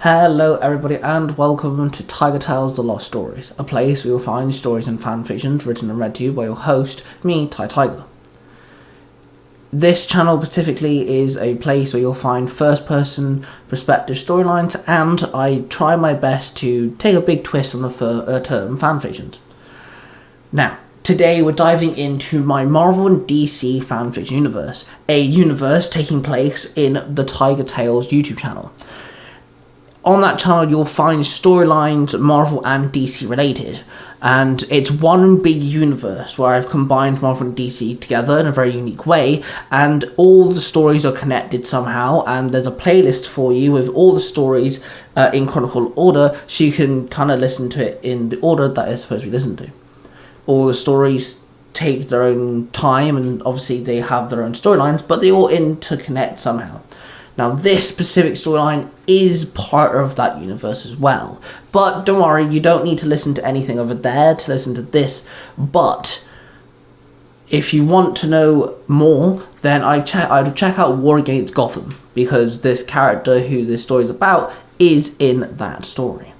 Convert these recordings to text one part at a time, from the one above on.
Hello everybody and welcome to Tiger Tales The Lost Stories, a place where you'll find stories and fanfictions written and read to you by your host, me, Tiger. This channel specifically is a place where you'll find first-person perspective storylines, and I try my best to take a big twist on the term fanfictions. Now, today we're diving into my Marvel and DC fanfiction universe, a universe taking place in the Tiger Tales YouTube channel. On that channel, you'll find storylines Marvel and DC related, and it's one big universe where I've combined Marvel and DC together in a very unique way, and all the stories are connected somehow, and there's a playlist for you with all the stories in chronological order, so you can kind of listen to it in the order that it's supposed to be listened to. All the stories take their own time, and obviously they have their own storylines, but they all interconnect somehow. Now, this specific storyline is part of that universe as well. But don't worry, you don't need to listen to anything over there to listen to this. But if you want to know more, then I'd check out War Against Gotham, because this character who this story is about is in that story.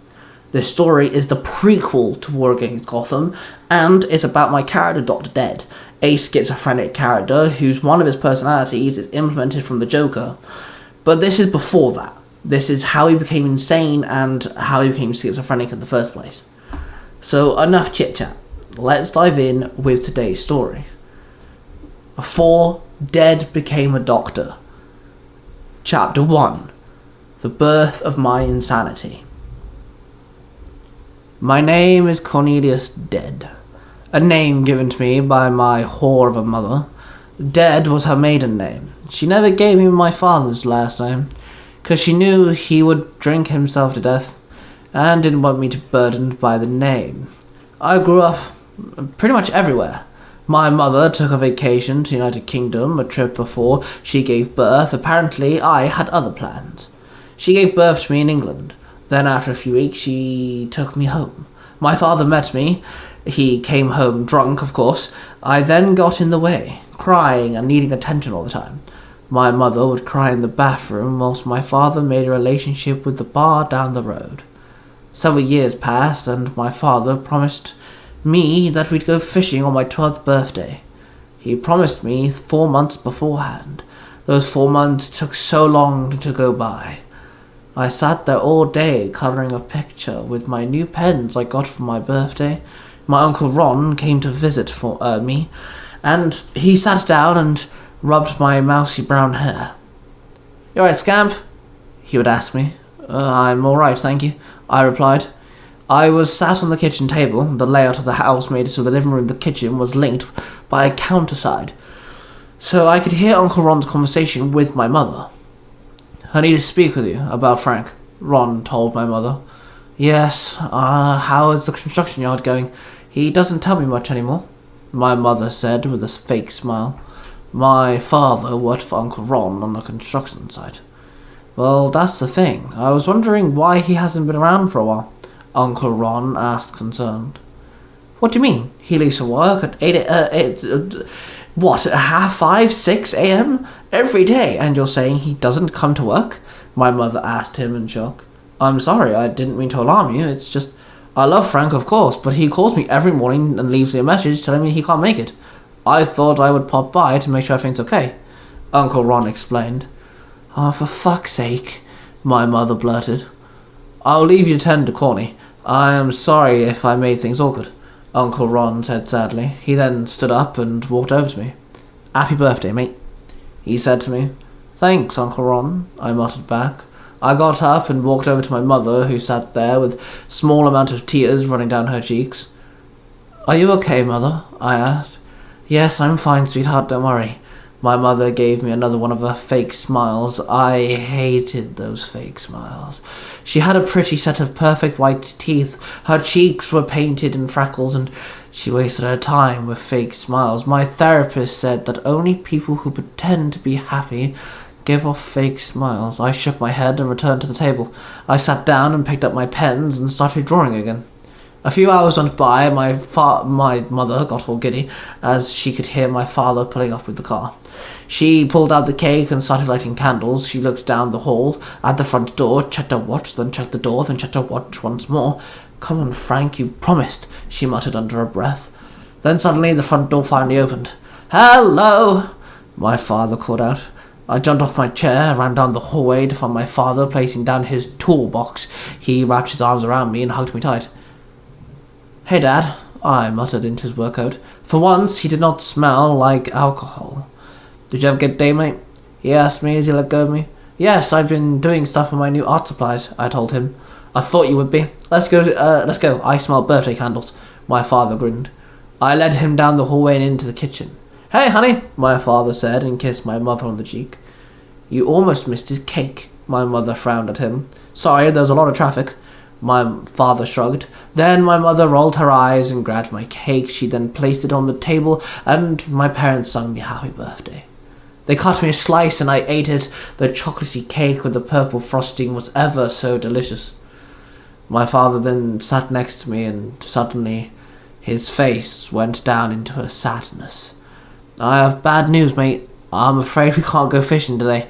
This story is the prequel to War Against Gotham, and it's about my character, Dr. Dead, a schizophrenic character whose one of his personalities is implemented from the Joker. But this is before that. This is how he became insane and how he became schizophrenic in the first place. So enough chit-chat. Let's dive in with today's story. Before Dead became a doctor. Chapter 1. The birth of my insanity. My name is Cornelius Dead. A name given to me by my whore of a mother. Dead was her maiden name. She never gave me my father's last name, 'cause she knew he would drink himself to death, and didn't want me to be burdened by the name. I grew up pretty much everywhere. My mother took a vacation to the United Kingdom a trip before she gave birth. Apparently, I had other plans. She gave birth to me in England. Then after a few weeks, she took me home. My father met me. He came home drunk, of course. I then got in the way, crying and needing attention all the time. My mother would cry in the bathroom whilst my father made a relationship with the bar down the road. Several years passed, and my father promised me that we'd go fishing on my 12th birthday. He promised me 4 months beforehand. Those 4 months took so long to go by. I sat there all day colouring a picture with my new pens I got for my birthday. My Uncle Ron came to visit me, and he sat down and rubbed my mousy brown hair. "You alright, Scamp?" he would ask me. "I'm alright, thank you," I replied. I was sat on the kitchen table. The layout of the house made it so the living room and the kitchen was linked by a counterside, so I could hear Uncle Ron's conversation with my mother. "I need to speak with you about Frank," Ron told my mother. "Yes, how is the construction yard going? He doesn't tell me much anymore," my mother said with a fake smile. My father worked for Uncle Ron on the construction site. "Well, that's the thing. I was wondering why he hasn't been around for a while," Uncle Ron asked, concerned. "What do you mean? He leaves for work at 5, 6 a.m. every day, and you're saying he doesn't come to work?" my mother asked him in shock. "I'm sorry, I didn't mean to alarm you. It's just, I love Frank, of course, but he calls me every morning and leaves me a message telling me he can't make it. I thought I would pop by to make sure everything's okay," Uncle Ron explained. "Oh, for fuck's sake," my mother blurted. "I'll leave you to tend to Corny. I am sorry if I made things awkward," Uncle Ron said sadly. He then stood up and walked over to me. "Happy birthday, mate," he said to me. "Thanks, Uncle Ron," I muttered back. I got up and walked over to my mother, who sat there with a small amount of tears running down her cheeks. "Are you okay, Mother?" I asked. "Yes, I'm fine, sweetheart, don't worry." My mother gave me another one of her fake smiles. I hated those fake smiles. She had a pretty set of perfect white teeth. Her cheeks were painted in freckles, and she wasted her time with fake smiles. My therapist said that only people who pretend to be happy give off fake smiles. I shook my head and returned to the table. I sat down and picked up my pens and started drawing again. A few hours went by, my mother got all giddy as she could hear my father pulling up with the car. She pulled out the cake and started lighting candles. She looked down the hall at the front door, checked her watch, then checked the door, then checked her watch once more. "Come on, Frank, you promised," she muttered under her breath. Then suddenly the front door finally opened. "Hello!" my father called out. I jumped off my chair, ran down the hallway to find my father placing down his toolbox. He wrapped his arms around me and hugged me tight. "Hey, Dad," I muttered into his work coat. For once, he did not smell like alcohol. "Did you have a good day, mate?" he asked me as he let go of me. "Yes, I've been doing stuff with my new art supplies," I told him. "I thought you would be. Let's go. I smell birthday candles." My father grinned. I led him down the hallway and into the kitchen. "Hey, honey," my father said and kissed my mother on the cheek. "You almost missed his cake," my mother frowned at him. "Sorry, there was a lot of traffic." My father shrugged. Then my mother rolled her eyes and grabbed my cake. She then placed it on the table and my parents sung me happy birthday. They cut me a slice and I ate it. The chocolatey cake with the purple frosting was ever so delicious. My father then sat next to me and suddenly his face went down into a sadness. "I have bad news, mate. I'm afraid we can't go fishing today."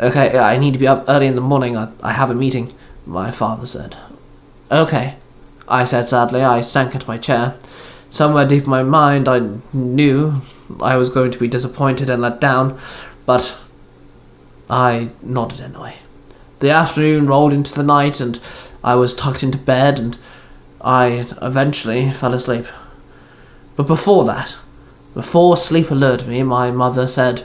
"Okay, I need to be up early in the morning. I have a meeting," my father said. "Okay," I said sadly. I sank into my chair. Somewhere deep in my mind, I knew I was going to be disappointed and let down, but I nodded anyway. The afternoon rolled into the night, and I was tucked into bed, and I eventually fell asleep. But before sleep alerted me, my mother said,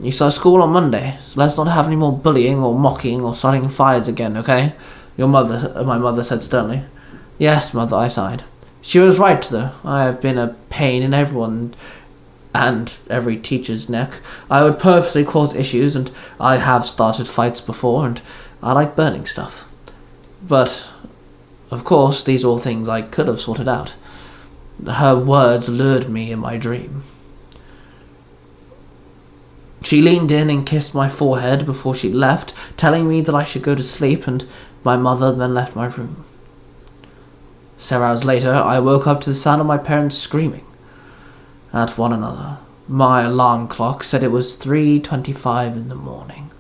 "You start school on Monday, so let's not have any more bullying or mocking or starting fires again, okay?" My mother said sternly. "Yes, mother," I sighed. She was right, though. I have been a pain in everyone and every teacher's neck. I would purposely cause issues, and I have started fights before, and I like burning stuff. But, of course, these are all things I could have sorted out. Her words lured me in my dream. She leaned in and kissed my forehead before she left, telling me that I should go to sleep, and my mother then left my room. Several hours later, I woke up to the sound of my parents screaming at one another. My alarm clock said it was 3:25 in the morning.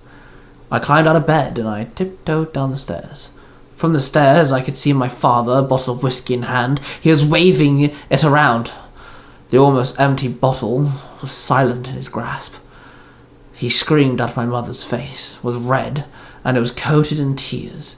I climbed out of bed and I tiptoed down the stairs. From the stairs, I could see my father, a bottle of whiskey in hand. He was waving it around. The almost empty bottle was silent in his grasp. He screamed at my mother's face, was red, and it was coated in tears.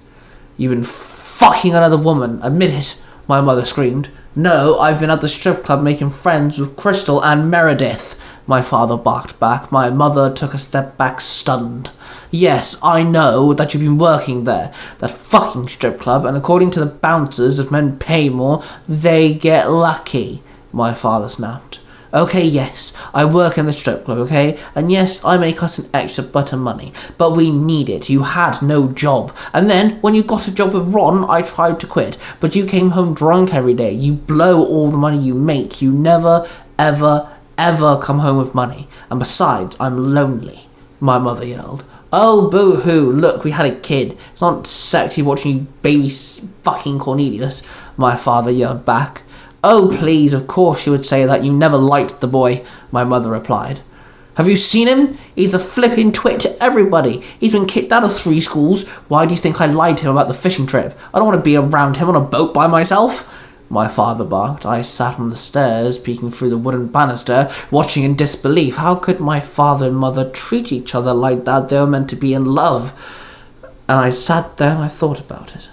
"You've been fucking another woman, admit it," my mother screamed. "No, I've been at the strip club making friends with Crystal and Meredith," my father barked back. My mother took a step back, stunned. "Yes, I know that you've been working there, that fucking strip club, and according to the bouncers, if men pay more, they get lucky," my father snapped. "Okay, yes, I work in the strip club, okay? And yes, I make us an extra butt of money. But we need it. You had no job. And then, when you got a job with Ron, I tried to quit. But you came home drunk every day. You blow all the money you make. You never, ever, ever come home with money. And besides, I'm lonely," my mother yelled. "Oh, boo-hoo, look, we had a kid. It's not sexy watching you baby fucking Cornelius," my father yelled back. "Oh, please, of course you would say that. You never liked the boy," my mother replied. "Have you seen him? He's a flipping twit to everybody. He's been kicked out of 3 schools. Why do you think I lied to him about the fishing trip? I don't want to be around him on a boat by myself," my father barked. I sat on the stairs, peeking through the wooden banister, watching in disbelief. How could my father and mother treat each other like that? They were meant to be in love. And I sat there and I thought about it.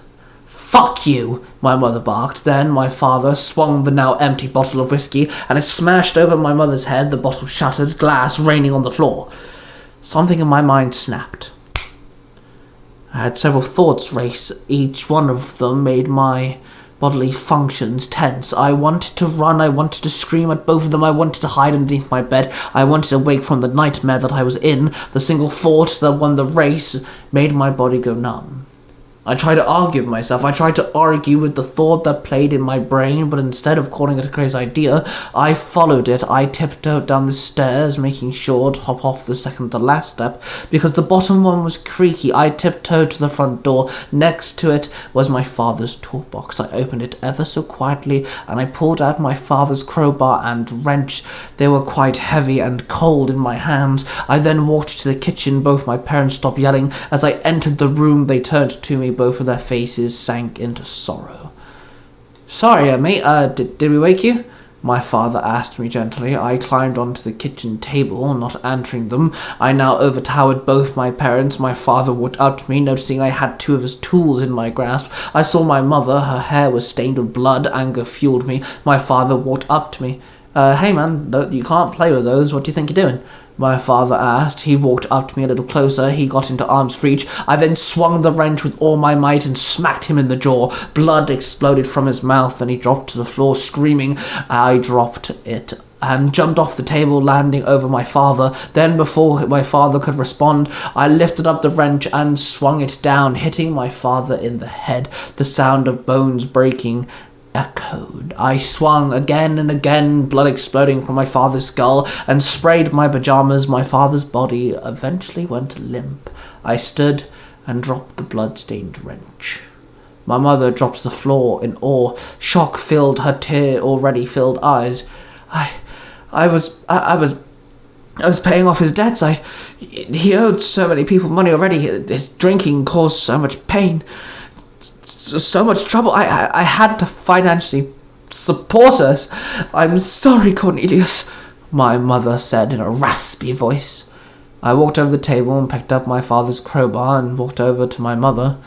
"Fuck you," my mother barked. Then my father swung the now empty bottle of whiskey and it smashed over my mother's head. The bottle shattered, glass raining on the floor. Something in my mind snapped. I had several thoughts race. Each one of them made my bodily functions tense. I wanted to run. I wanted to scream at both of them. I wanted to hide underneath my bed. I wanted to wake from the nightmare that I was in. The single thought that won the race made my body go numb. I tried to argue with myself. I tried to argue with the thought that played in my brain, but instead of calling it a crazy idea, I followed it. I tiptoed down the stairs, making sure to hop off the second to last step, because the bottom one was creaky. I tiptoed to the front door. Next to it was my father's toolbox. I opened it ever so quietly, and I pulled out my father's crowbar and wrench. They were quite heavy and cold in my hands. I then walked to the kitchen. Both my parents stopped yelling. As I entered the room, they turned to me. Both of their faces sank into sorrow. "Sorry, mate, did we wake you?" my father asked me gently. I climbed onto the kitchen table, not answering them. I now overtowered both my parents. My father walked up to me, noticing I had two of his tools in my grasp. I saw my mother. Her hair was stained with blood. Anger fueled me. My father walked up to me. Hey man, you can't play with those. What do you think you're doing?" my father asked. He walked up to me a little closer. He got into arm's reach. I then swung the wrench with all my might and smacked him in the jaw. Blood exploded from his mouth and he dropped to the floor screaming. I dropped it and jumped off the table, landing over my father. Then, before my father could respond, I lifted up the wrench and swung it down, hitting my father in the head. The sound of bones breaking echoed. I swung again and again, blood exploding from my father's skull, and sprayed my pajamas. My father's body eventually went limp. I stood and dropped the blood-stained wrench. My mother dropped to the floor in awe. Shock filled her tear-already-filled eyes. I was paying off his debts. He owed so many people money already. His drinking caused so much pain. So much trouble. I had to financially support us. I'm sorry, Cornelius, my mother said in a raspy voice. I walked over the table and picked up my father's crowbar and walked over to my mother.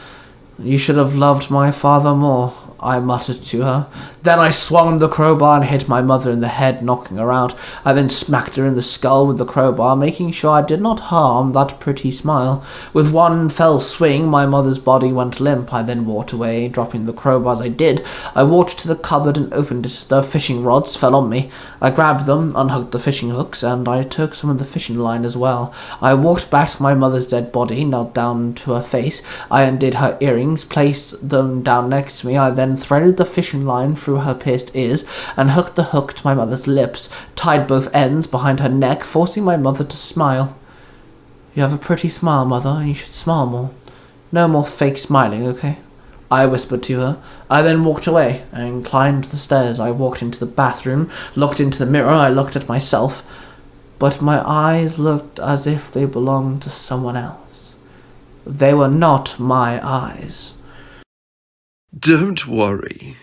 "You should have loved my father more," I muttered to her. Then I swung the crowbar and hit my mother in the head, knocking her out. I then smacked her in the skull with the crowbar, making sure I did not harm that pretty smile. With one fell swing, my mother's body went limp. I then walked away, dropping the crowbar as I did. I walked to the cupboard and opened it. The fishing rods fell on me. I grabbed them, unhooked the fishing hooks, and I took some of the fishing line as well. I walked back to my mother's dead body, knelt down to her face. I undid her earrings, placed them down next to me. I then threaded the fishing line through her pierced ears and hooked the hook to my mother's lips, tied both ends behind her neck, forcing my mother to smile. "You have a pretty smile, Mother, and you should smile more. No more fake smiling, okay?" I whispered to her. I then walked away and climbed the stairs. I walked into the bathroom, looked into the mirror. I looked at myself, but my eyes looked as if they belonged to someone else. They were not my eyes. Don't worry.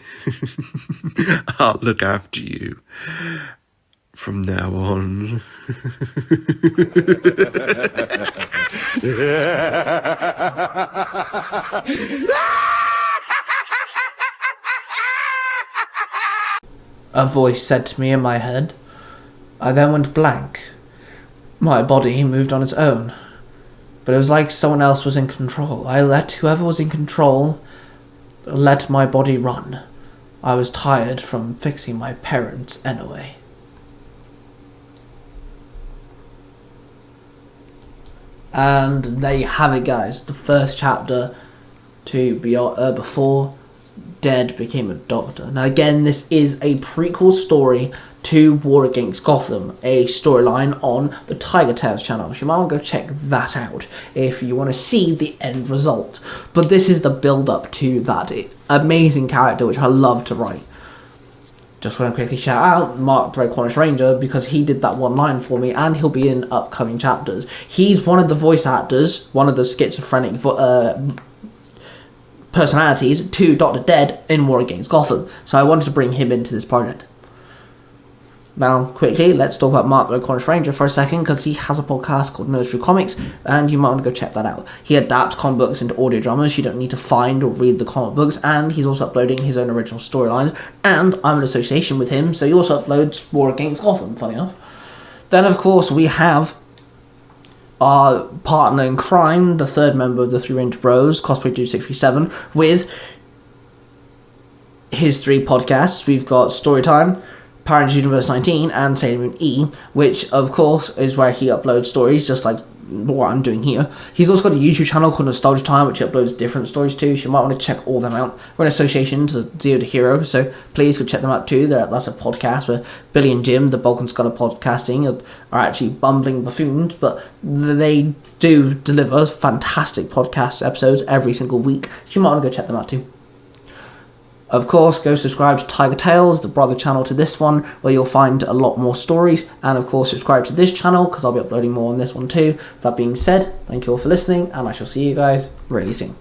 I'll look after you from now on. A voice said to me in my head. I then went blank. My body moved on its own, but it was like someone else was in control. I let whoever was in control let my body run. I was tired from fixing my parents anyway. And there you have it, guys. The first chapter to be before Dead became a doctor. Now again, this is a prequel story to War Against Gotham, a storyline on the Tiger Tales channel. So you might want to go check that out if you want to see the end result. But this is the build-up to that amazing character, which I love to write. Just want to quickly shout out Mark the Red Cornish Ranger, because he did that one line for me, and he'll be in upcoming chapters. He's one of the voice actors, one of the schizophrenic personalities to Dr. Dead in War Against Gotham. So I wanted to bring him into this project. Now, quickly, let's talk about Mark the Red Cornish Ranger for a second, because he has a podcast called Nerds Through Comics, and you might want to go check that out. He adapts comic books into audio dramas. You don't need to find or read the comic books, and he's also uploading his own original storylines, and I'm in association with him, so he also uploads War Against Gotham, funny enough. Then, of course, we have our partner in crime, the third member of the Three Ranger Bros, Cosplay Dude 637, with his three podcasts. We've got Storytime, Power Rangers Universe 19, and Sailor Moon E, which, of course, is where he uploads stories, just like what I'm doing here. He's also got a YouTube channel called Nostalgia Time, which he uploads different stories to, so you might want to check all them out. We're in association to Zero to Hero, so please go check them out too. That's a podcast where Billy and Jim, the Bulk and Scholar podcasting, are actually bumbling buffoons, but they do deliver fantastic podcast episodes every single week, so you might want to go check them out too. Of course, go subscribe to Tiger Tales, the brother channel to this one, where you'll find a lot more stories. And of course, subscribe to this channel, because I'll be uploading more on this one too. That being said, thank you all for listening, and I shall see you guys really soon.